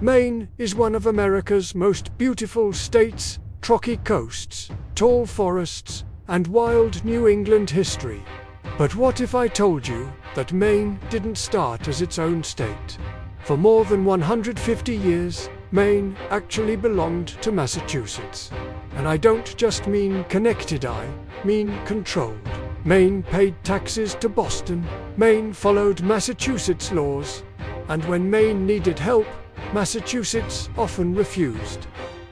Maine is one of America's most beautiful states, rocky coasts, tall forests, and wild New England history. But what if I told you that Maine didn't start as its own state? For more than 150 years, Maine actually belonged to Massachusetts. And I don't just mean connected, I mean controlled. Maine paid taxes to Boston, Maine followed Massachusetts laws, and when Maine needed help, Massachusetts often refused.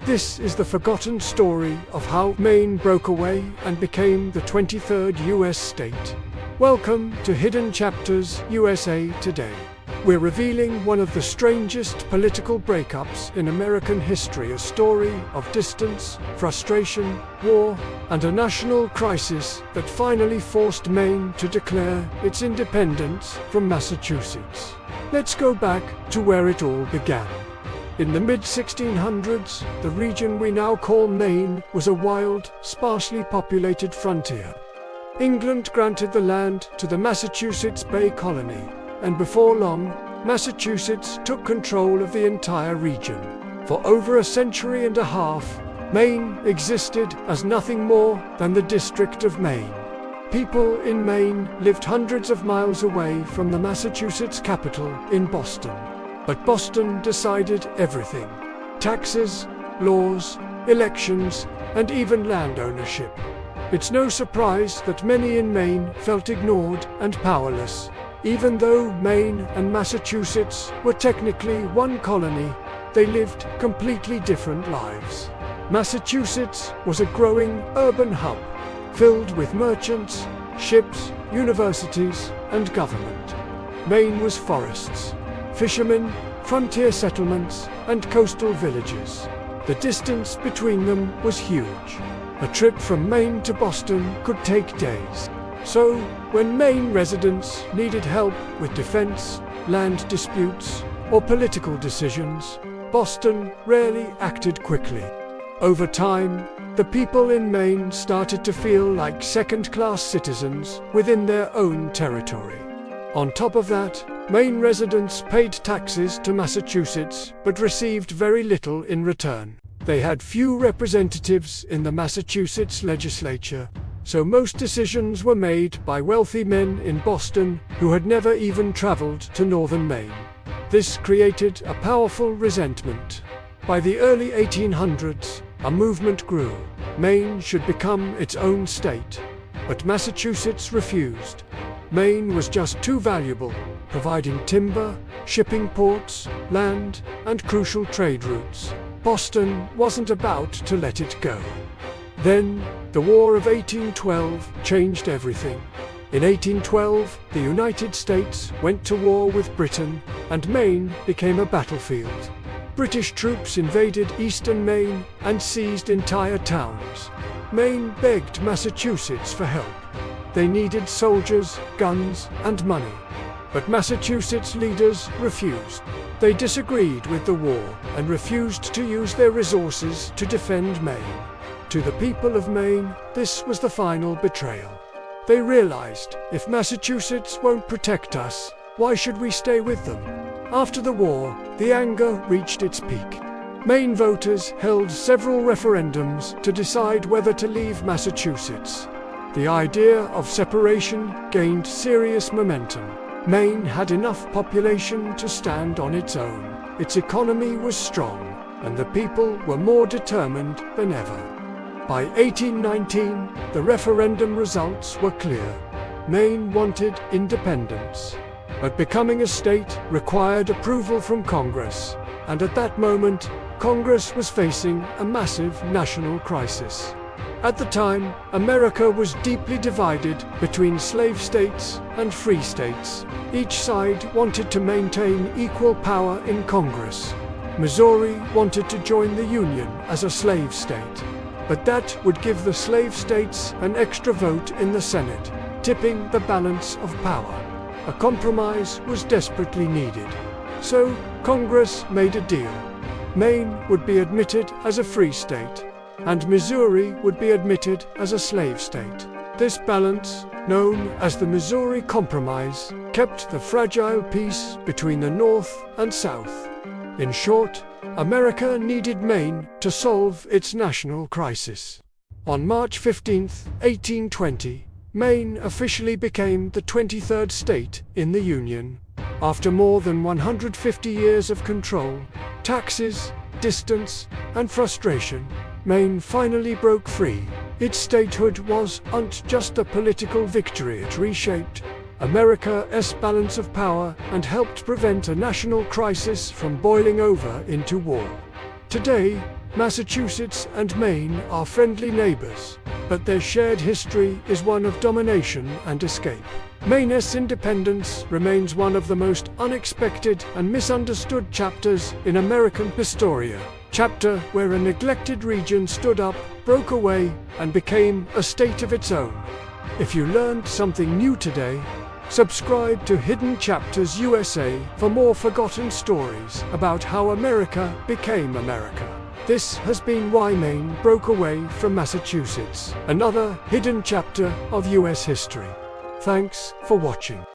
This is the forgotten story of how Maine broke away and became the 23rd U.S. state. Welcome to Hidden Chapters USA Today. We're revealing one of the strangest political breakups in American history, a story of distance, frustration, war, and a national crisis that finally forced Maine to declare its independence from Massachusetts. Let's go back to where it all began. In the mid-1600s, the region we now call Maine was a wild, sparsely populated frontier. England granted the land to the Massachusetts Bay Colony, and before long, Massachusetts took control of the entire region. For over a century and a half, Maine existed as nothing more than the District of Maine. People in Maine lived hundreds of miles away from the Massachusetts capital in Boston. But Boston decided everything: taxes, laws, elections, and even land ownership. It's no surprise that many in Maine felt ignored and powerless. Even though Maine and Massachusetts were technically one colony, they lived completely different lives. Massachusetts was a growing urban hub, filled with merchants, ships, universities, and government. Maine was forests, fishermen, frontier settlements, and coastal villages. The distance between them was huge. A trip from Maine to Boston could take days. So, when Maine residents needed help with defense, land disputes, or political decisions, Boston rarely acted quickly. Over time, the people in Maine started to feel like second-class citizens within their own territory. On top of that, Maine residents paid taxes to Massachusetts but received very little in return. They had few representatives in the Massachusetts legislature, so most decisions were made by wealthy men in Boston who had never even traveled to northern Maine. This created a powerful resentment. By the early 1800s, a movement grew. Maine should become its own state. But Massachusetts refused. Maine was just too valuable, providing timber, shipping ports, land, and crucial trade routes. Boston wasn't about to let it go. Then, the War of 1812 changed everything. In 1812, the United States went to war with Britain, and Maine became a battlefield. British troops invaded eastern Maine and seized entire towns. Maine begged Massachusetts for help. They needed soldiers, guns, and money. But Massachusetts leaders refused. They disagreed with the war and refused to use their resources to defend Maine. To the people of Maine, this was the final betrayal. They realized, if Massachusetts won't protect us, why should we stay with them? After the war, the anger reached its peak. Maine voters held several referendums to decide whether to leave Massachusetts. The idea of separation gained serious momentum. Maine had enough population to stand on its own. Its economy was strong, and the people were more determined than ever. By 1819, the referendum results were clear. Maine wanted independence. But becoming a state required approval from Congress, and at that moment, Congress was facing a massive national crisis. At the time, America was deeply divided between slave states and free states. Each side wanted to maintain equal power in Congress. Missouri wanted to join the Union as a slave state, but that would give the slave states an extra vote in the Senate, tipping the balance of power. A compromise was desperately needed. So, Congress made a deal. Maine would be admitted as a free state, and Missouri would be admitted as a slave state. This balance, known as the Missouri Compromise, kept the fragile peace between the North and South. In short, America needed Maine to solve its national crisis. On March 15, 1820, Maine officially became the 23rd state in the Union. After more than 150 years of control, taxes, distance, and frustration, Maine finally broke free. Its statehood wasn't just a political victory, it reshaped America's balance of power and helped prevent a national crisis from boiling over into war. Today, Massachusetts and Maine are friendly neighbors, but their shared history is one of domination and escape. Maine's independence remains one of the most unexpected and misunderstood chapters in American historia. Chapter where a neglected region stood up, broke away, and became a state of its own. If you learned something new today, subscribe to Hidden Chapters USA for more forgotten stories about how America became America. This has been Why Maine Broke Away from Massachusetts, another hidden chapter of US history. Thanks for watching.